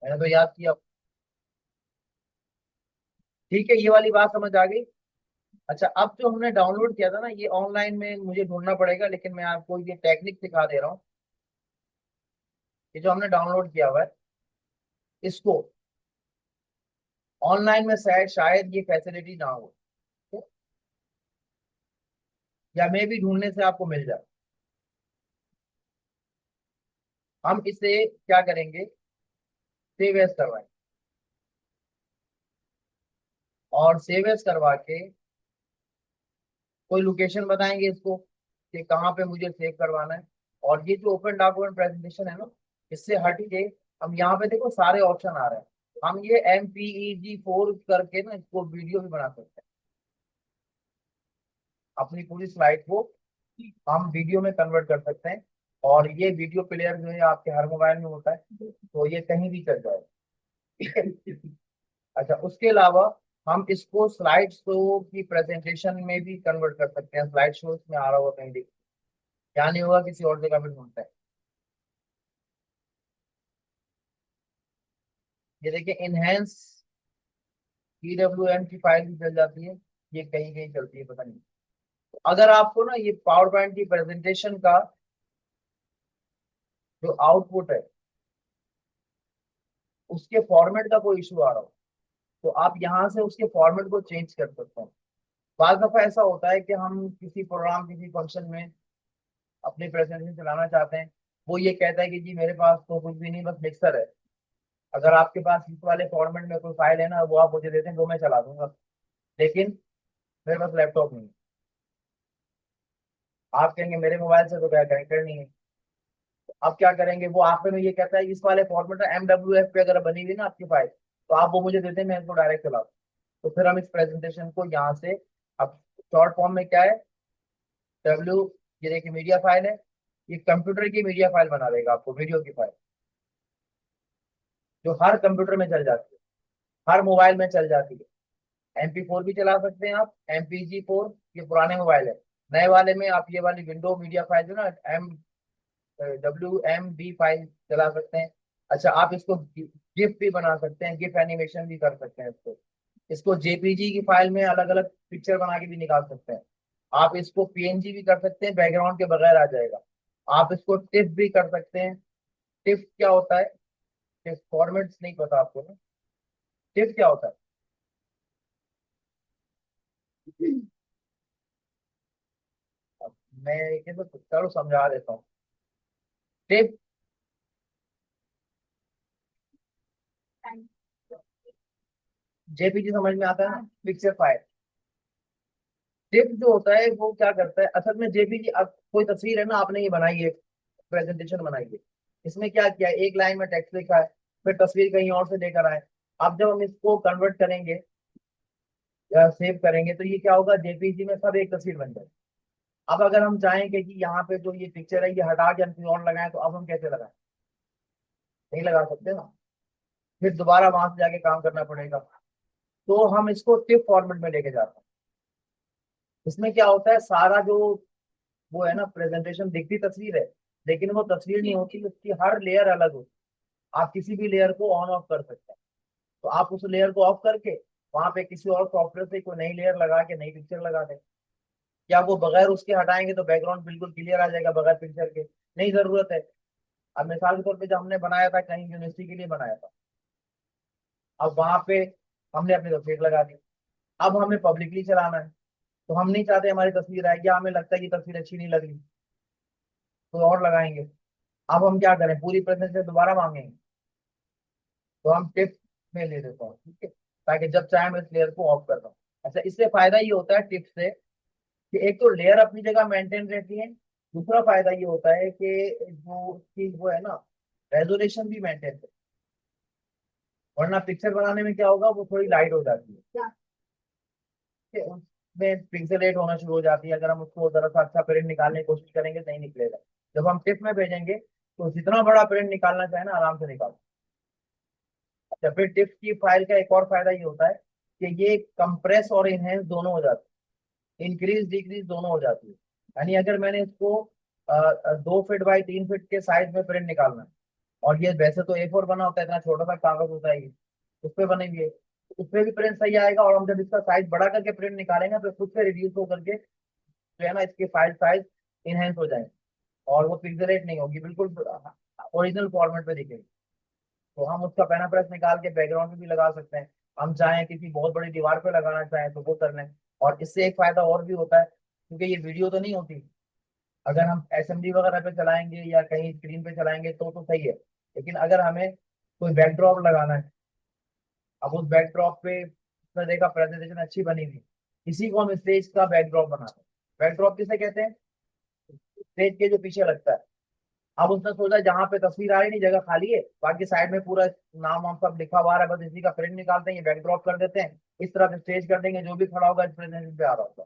मैंने तो याद किया। ठीक है, ये वाली बात समझ आ गई। अच्छा, अब जो हमने डाउनलोड किया था ना, ये ऑनलाइन में मुझे ढूंढना पड़ेगा, लेकिन मैं आपको ये टेक्निक सिखा दे रहा हूँ। ये जो हमने डाउनलोड किया हुआ है, इसको ऑनलाइन में शायद शायद ये फैसिलिटी ना हो, या मे भी ढूंढने से आपको मिल जाए। हम इसे क्या करेंगे, सेव एज करवाएं, और सेव एज करवा के कोई लोकेशन बताएंगे इसको कि कहाँ पे मुझे सेव करवाना है। और ये जो ओपन डॉक्यूमेंट प्रेजेंटेशन है ना, इससे हट के हम यहाँ पे देखो सारे ऑप्शन आ रहे हैं। हम ये MPEG 4 करके ना इसको वीडियो भी बना सकते हैं। अपनी पूरी स्लाइड को हम वीडियो में कन्वर्ट कर सकते हैं। और ये वीडियो प्लेयर जो है आपके हर मोबाइल में होता है, तो ये कहीं भी चल जाएगा। अच्छा, उसके अलावा हम इसको स्लाइड शो की प्रेजेंटेशन में भी कन्वर्ट कर सकते हैं। स्लाइड शो में आ रहा होगा कहीं, देखिए क्या नहीं होगा, किसी और जगह पे ढूंढते हैं। ये देखिए, इनहेंस PWM की फाइल भी चल जाती है, ये कहीं कहीं चलती है, पता नहीं। तो अगर आपको ना ये पावर पॉइंट की प्रेजेंटेशन का जो आउटपुट है, उसके फॉर्मेट का कोई इशू आ रहा हो, तो आप यहाँ से उसके फॉर्मेट को चेंज कर सकते हैं। बार दफा ऐसा होता है कि हम किसी प्रोग्राम, किसी फंक्शन में अपनी प्रेजेंटेशन चलाना चाहते हैं, वो ये कहता है कि जी मेरे पास तो कुछ भी नहीं, बस मिक्सर है। अगर आपके पास इस वाले फॉर्मेट में कोई फाइल है ना, वो आप मुझे दे दें तो मैं चला दूंगा, लेकिन मेरे पास लैपटॉप नहीं है। आप कहेंगे मेरे मोबाइल से तो क्या कनेक्टेड नहीं है। अब क्या करेंगे, वो आपके में ये कहता है इस वाले फॉर्मेट में MWF पे अगर बनी हुई ना आपकी फाइल, तो आप वो मुझे देते हैं, मैं इसको डायरेक्ट चला दूं। तो फिर हम इस प्रेजेंटेशन को यहाँ से, अब शॉर्ट फॉर्म में क्या है, डब्ल्यू, ये देखिए मीडिया फाइल है, ये कंप्यूटर की मीडिया फाइल बना देगा आपको, वीडियो की फाइल, जो हर कंप्यूटर में चल जाती है, हर मोबाइल में चल जाती है। MP4 भी चला सकते हैं आप, MPG 4, ये पुराने मोबाइल है। नए वाले में आप ये वाली विंडो मीडिया फाइल जो ना, WMB फाइल चला सकते हैं। अच्छा, आप इसको गिफ भी बना सकते हैं, गिफ एनिमेशन भी कर सकते हैं इसको। इसको JPG की फाइल में अलग अलग पिक्चर बना के भी निकाल सकते हैं। आप इसको PNG भी कर सकते हैं, बैकग्राउंड के बगैर आ जाएगा। आप इसको टिफ भी कर सकते हैं। टिफ क्या होता है, टिफ फॉर्मेट्स नहीं पता आपको ना, टिफ क्या होता है? अब मैं ये तो चलो समझा देता हूँ। टिफ, JPG समझ में आता है ना, पिक्चर फाइल। टिप जो होता है वो क्या करता है, असल में JPG, अब कोई तस्वीर है ना, आपने ये बनाई है, प्रेजेंटेशन बनाई है, इसमें क्या किया है, एक लाइन में टेक्स्ट लिखा है, फिर तस्वीर कहीं और से लेकर आए। अब जब हम इसको कन्वर्ट करेंगे या सेव करेंगे, तो ये क्या होगा, JPG में सब एक तस्वीर बन जाएगी। अब अगर हम चाहेंगे कि यहाँ पे जो ये पिक्चर है ये हटा के हम कहीं और लगाएं, तो अब हम कैसे लगाएं, नहीं लगा सकते ना, फिर दोबारा वहां से जाके काम करना पड़ेगा। तो हम इसको टिप फॉर्मेट में लेके जाते हैं। इसमें क्या होता है, सारा जो वो है ना, प्रेजेंटेशन दिखती तस्वीर है, लेकिन वो तस्वीर नहीं होती, उसकी हर लेयर अलग होती है। आप किसी भी लेयर को ऑन ऑफ कर सकते हैं। तो आप उस लेयर को ऑफ करके वहां पे किसी और सॉफ्टवेयर से कोई नई लेयर लगा के नई पिक्चर लगा दें, या वो बगैर उसके हटाएंगे तो बैकग्राउंड बिल्कुल क्लियर आ जाएगा बगैर पिक्चर के, नहीं जरूरत है। अब मिसाल के तौर पे जब हमने बनाया था, कहीं यूनिवर्सिटी के लिए बनाया था, अब वहां पे हमने अपनी तस्वीर लगा दी। अब हमें पब्लिकली चलाना है, तो हम नहीं चाहते हमारी तस्वीर आएगी, हमें लगता है कि तस्वीर अच्छी नहीं लग रही, तो और लगाएंगे। अब हम क्या करें, पूरी प्रेजेंटेशन दोबारा मांगेंगे, तो हम टिप में ले लेते हैं, ठीक है, ताकि जब चाहे मैं इस लेयर को ऑफ कर दूं। अच्छा, इससे फायदा ये होता है टिप से, कि एक तो लेयर अपनी जगह मेंटेन रहती है, दूसरा फायदा ये होता है कि जो उसकी वो है ना, रेजोल्यूशन भी मेंटेन है। वरना पिक्चर बनाने में क्या होगा, वो थोड़ी लाइट हो जाती है, कि उसमें पिक्सेलेट होना शुरू हो जाती है। अगर हम उसको जरा सा अच्छा प्रिंट निकालने की कोशिश करेंगे, तो नहीं निकलेगा। जब हम टिप में भेजेंगे, तो जितना बड़ा प्रिंट निकालना चाहे ना, आराम से निकाल। अच्छा, फिर टिप की फाइल का एक और फायदा ये होता है कि ये कंप्रेस और इनहेंस दोनों हो जाते हैं, इंक्रीज डिक्रीज दोनों हो जाती है। यानी अगर मैंने इसको 2 फीट बाई 3 फीट के साइज में प्रिंट निकालना है, और ये वैसे तो A4 बना होता है, इतना छोटा सा कागज होता है ये, उस पे बनेंगे, उस पे भी प्रिंट सही आएगा। और हम जब इसका साइज बड़ा करके प्रिंट निकालेंगे तो खुद से रिड्यूस हो करके जो है ना इसके फाइल साइज इनहेंस हो जाएंगे, और वो पिक्सेलेट नहीं होगी, बिल्कुल ओरिजिनल फॉर्मेट पे दिखेगी। तो हम उसका पेना प्रेस निकाल के बैकग्राउंड में भी लगा सकते हैं। हम चाहें किसी बहुत बड़ी दीवार पे लगाना चाहें तो वो कर लें। और इससे एक फायदा और भी होता है, क्योंकि ये वीडियो तो नहीं होती, अगर हम असेंबली वगैरह पे चलाएंगे या कहीं स्क्रीन पे चलाएंगे तो सही है। लेकिन अगर हमें कोई बैकड्रॉप लगाना है, अब उस बैकड्रॉप पे उसने देखा प्रेजेंटेशन अच्छी बनी हुई, इसी को हम स्टेज का बैकड्रॉप बनाते हैं। बैकड्रॉप किसे कहते हैं? स्टेज के जो पीछे लगता है। अब उसने सोचा जहां पे तस्वीर आ रही नहीं, जगह खाली है, बाकी साइड में पूरा नाम वाम सब लिखा हुआ है, बस इसी का प्रिंट निकालते हैं, ये बैकड्रॉप कर देते हैं, इस तरह से स्टेज कर देंगे, जो भी खड़ा होगा इस प्रेजेंटेशन पे आ रहा होगा,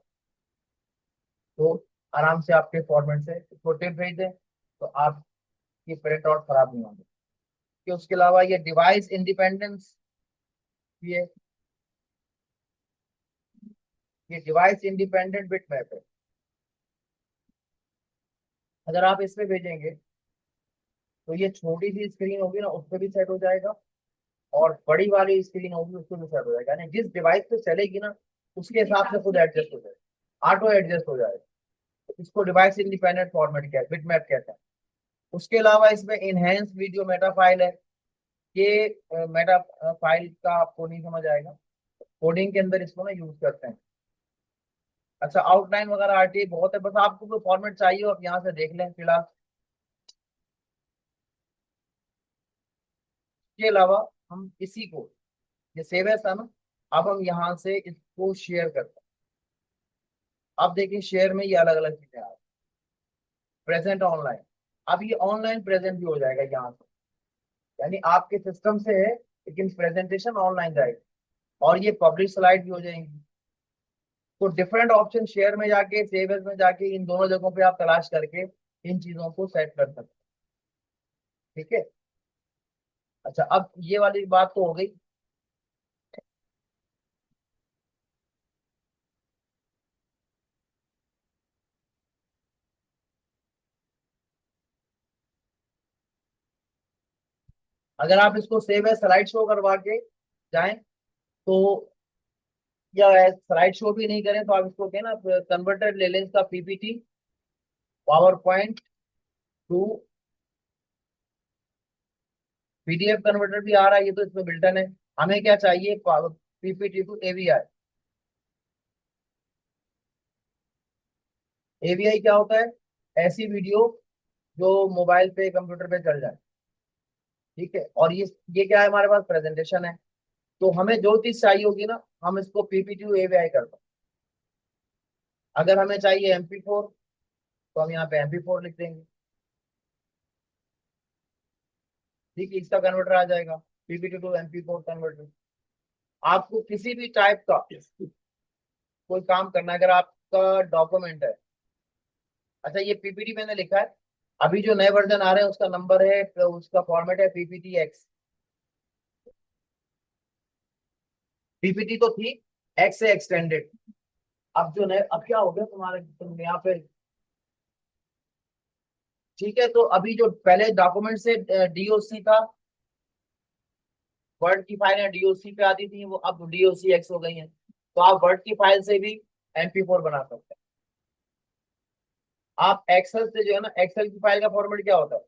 तो आराम से आपके फॉर्मेट से छोटे भेज दें, तो आपकी प्रिंट आउट खराब नहीं होंगे। कि उसके अलावा ये डिवाइस इंडिपेंडेंस, ये डिवाइस इंडिपेंडेंट बिट मैप है। अगर आप इस पे भेजेंगे तो ये छोटी सी स्क्रीन होगी ना उस पर भी सेट हो जाएगा, और बड़ी वाली स्क्रीन होगी उसको भी सेट हो जाएगा, यानी जिस डिवाइस पे चलेगी ना उसके हिसाब से खुद एडजस्ट हो जाएगा, ऑटो एडजस्ट हो जाएगा। इसको डिवाइस इंडिपेंडेंट फॉर्मेट क्या है, बिट मैप कहते हैं। उसके अलावा इसमें इनहेंस वीडियो मेटा फाइल है। ये मेटा फाइल का आपको नहीं समझ आएगा, कोडिंग के अंदर इसको ना यूज करते हैं। अच्छा, आउटलाइन वगैरह आरटीए बहुत है, बस आपको कोई फॉर्मेट चाहिए हो आप यहाँ से देख लें फिलहाल। इसके अलावा हम इसी को, ये सेव एज था ना, अब हम यहाँ से इसको शेयर करते हैं। अब देखिए शेयर में ये अलग अलग चीजें आ रही, प्रेजेंट ऑनलाइन। अब ये ऑनलाइन प्रेजेंट भी हो जाएगा यहाँ से, यानी आपके सिस्टम से है लेकिन प्रेजेंटेशन ऑनलाइन जाएगी, और ये पब्लिश स्लाइड भी हो जाएंगी। तो डिफरेंट ऑप्शन शेयर में जाके, सेव एज में जाके, इन दोनों जगहों पे आप तलाश करके इन चीजों को सेट कर सकते हैं। ठीक है। अच्छा, अब ये वाली बात तो हो गई। अगर आप इसको सेव एज स्लाइड शो करवा के जाएं तो, या स्लाइड शो भी नहीं करें तो आप इसको क्या ना, कन्वर्टेड ले लें इसका PPT, power point two PDF converter भी आ रहा है, ये तो इसमें बिल्टन है। हमें क्या चाहिए? PPT to AVI. एवीआई क्या होता है? ऐसी वीडियो जो मोबाइल पे कंप्यूटर पे चल जाए। ठीक है, और ये क्या है, हमारे पास प्रेजेंटेशन है, तो हमें जो चीज चाहिए होगी ना हम इसको पीपीटी टू एवीआई करते हैं। अगर हमें चाहिए MP4 तो हम यहाँ पे MP4 लिख देंगे। ठीक है, इसका कन्वर्टर आ जाएगा, पीपीटी टू MP4 कन्वर्टर। आपको किसी भी टाइप का कोई काम करना है, अगर आपका डॉक्यूमेंट है, अच्छा ये पीपीटी मैंने लिखा है, अभी जो नए वर्जन आ रहे हैं उसका नंबर है, तो उसका फॉर्मेट है PPT-X। पीपीटी तो थी, एक्स से एक्सटेंडेड। अब जो नए, अब क्या हो गया तुम्हारे तुम यहाँ पे, ठीक है, तो अभी जो पहले डॉक्यूमेंट से DOC था, वर्ड की फाइलें DOC पे आती थी, वो अब DOC-X हो गई हैं, तो आप वर्ड की फाइल से भी MP4 बना सकते हैं। आप एक्सेल से जो है ना, एक्सेल की फाइल का फॉर्मेट क्या होता है?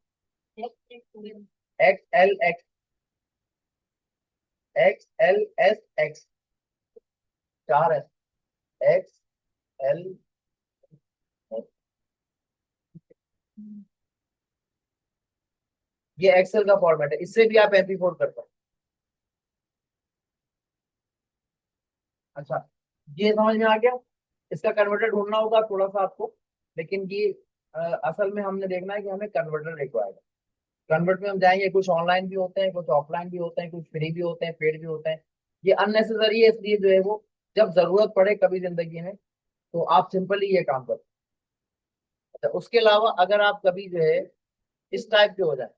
XLX, XLSX, 4 है, XL। ये एक्सेल का फॉर्मेट है, इससे भी आप MP4 कर सकते हैं। अच्छा, ये समझ में आ गया। इसका कन्वर्टर ढूंढना होगा थोड़ा सा आपको, लेकिन ये असल में हमने देखना है कि हमें कन्वर्टर रिक्वायर्ड है। कन्वर्ट में हम जाएंगे, कुछ ऑनलाइन भी होते हैं, कुछ ऑफलाइन भी होते हैं, कुछ फ्री भी होते हैं, पेड भी होते हैं। ये अननेसेसरी है, इसलिए जो है वो जब जरूरत पड़े कभी जिंदगी में तो आप सिंपली ये काम करो। अच्छा, उसके अलावा अगर आप कभी जो है इस टाइप के हो जाए,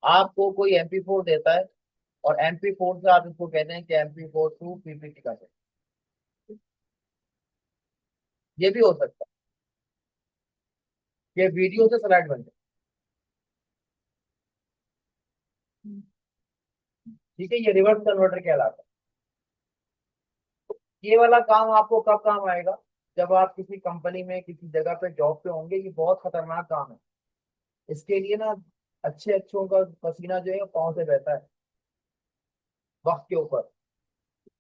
आपको कोई MP4 देता है और MP4 से आप इसको कहते हैं कि MP4 टू PPT का है, ये भी हो सकता है, ये वीडियो से स्लाइड बन जाए। ठीक है, ये रिवर्स कन्वर्टर कहलाता है। ये वाला काम आपको कब काम आएगा? जब आप किसी कंपनी में किसी जगह पे जॉब पे होंगे। ये बहुत खतरनाक काम है। इसके लिए ना अच्छे अच्छों का पसीना जो है वो पाँव से बहता है वक्त के ऊपर।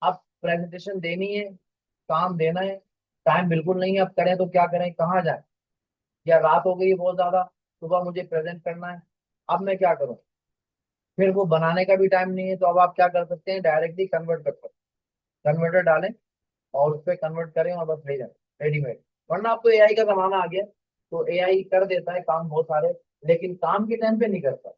अब प्रेजेंटेशन देनी है, काम देना है, टाइम बिल्कुल नहीं है, अब करें तो क्या करें, कहाँ जाए? या रात हो गई है बहुत ज्यादा, सुबह मुझे प्रेजेंट करना है, अब मैं क्या करूं? फिर वो बनाने का भी टाइम नहीं है, तो अब आप क्या कर सकते हैं, डायरेक्टली कन्वर्ट कर सकते हैं। कन्वर्टर डालें और उस पर कन्वर्ट करें और बस ले जाएं रेडीमेड। वरना अब तो एआई का जमाना आ गया, तो एआई कर देता है काम बहुत सारे, लेकिन काम के टाइम पे नहीं करता।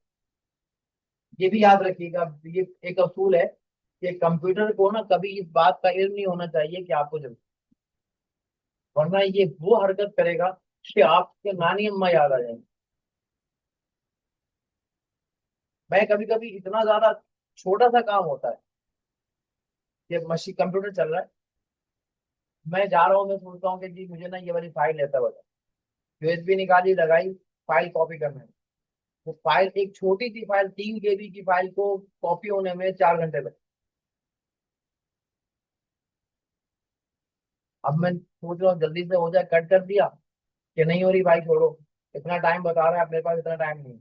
ये भी याद रखिएगा, ये एक असूल है कि कंप्यूटर को ना कभी इस बात का इल्म नहीं होना चाहिए कि आपको जरूरत, वरना ये वो हरकत करेगा कि आपके नानी अम्मा याद आ जाएंगे। मैं कभी कभी इतना ज्यादा छोटा सा काम होता है कि मशीन कंप्यूटर चल रहा है, मैं जा रहा हूँ, मैं सोचता हूँ कि जी मुझे ना ये वाली फाइल लेता बता, यूएसबी निकाली, लगाई, फाइल कॉपी करना है। तो फाइल, एक छोटी सी फाइल, 3 KB की फाइल को कॉपी होने में 4 घंटे लगे। अब मैं सोच रहा हूँ जल्दी से हो जाए, कट कर दिया कि नहीं हो रही भाई, छोड़ो, इतना टाइम बता रहा है, अब मेरे पास इतना टाइम नहीं है।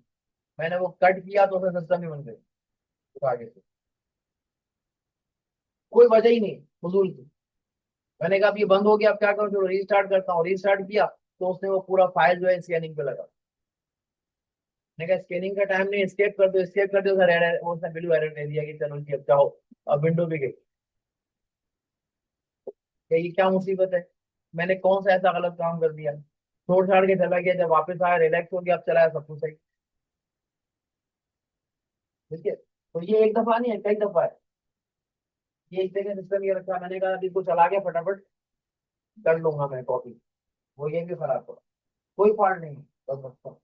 मैंने वो कट किया तो फिर सिस्टम ही बन गई। तो आगे से कोई वजह ही नहीं, फजूल की। मैंने कहा अब ये बंद हो गया, अब क्या करूँ, चलो रीस्टार्ट करता हूँ, रीस्टार्ट किया तो उसने वो पूरा फाइल जो है स्कैनिंग पे लगा। मैंने कहा स्कैनिंग का टाइम नहीं, स्केप कर दो, स्केप कर दो सर, एरर, उसने ब्लू एरर दे दिया कि चलो जी अब जाओ। अब विंडो भी गई। क्या ये क्या मुसीबत है? मैंने कौन सा ऐसा गलत काम कर दिया? छोड़ छाड़ के चला गया, जब वापस आया रिलैक्स हो गया, अब चलाया सब कुछ सही। ठीक है, तो ये एक दफा नहीं है, कई दफा है। ये एक जगह सिस्टम ये रखा, मैंने कहा अभी को चला गया, फटाफट कर लूंगा मैं कॉपी, वो ये भी खराब हुआ। कोई फॉल्ट नहीं है, बस बस।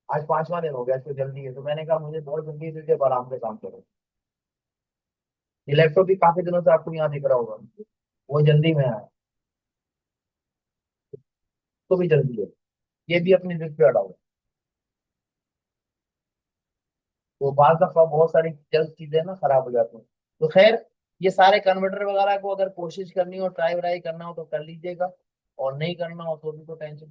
आज 5वां दिन हो गया, इसको जल्दी है, तो मैंने कहा मुझे बहुत जल्दी से आराम से काम करो। ये लैपटॉप भी काफी दिनों से आपको यहाँ दिख रहा होगा, वो जल्दी में आया, तो भी जल्दी है। ये भी अपनी जिद पे अड़ा हुआ है। तो बाल दफा बहुत सारी जल्द चीजें ना खराब हो जाती हैं। तो खैर, ये सारे कन्वर्टर वगैरह को अगर कोशिश करनी हो, ट्राई व्राई करना हो तो कर लीजिएगा, और नहीं करना हो तो भी तो टेंशन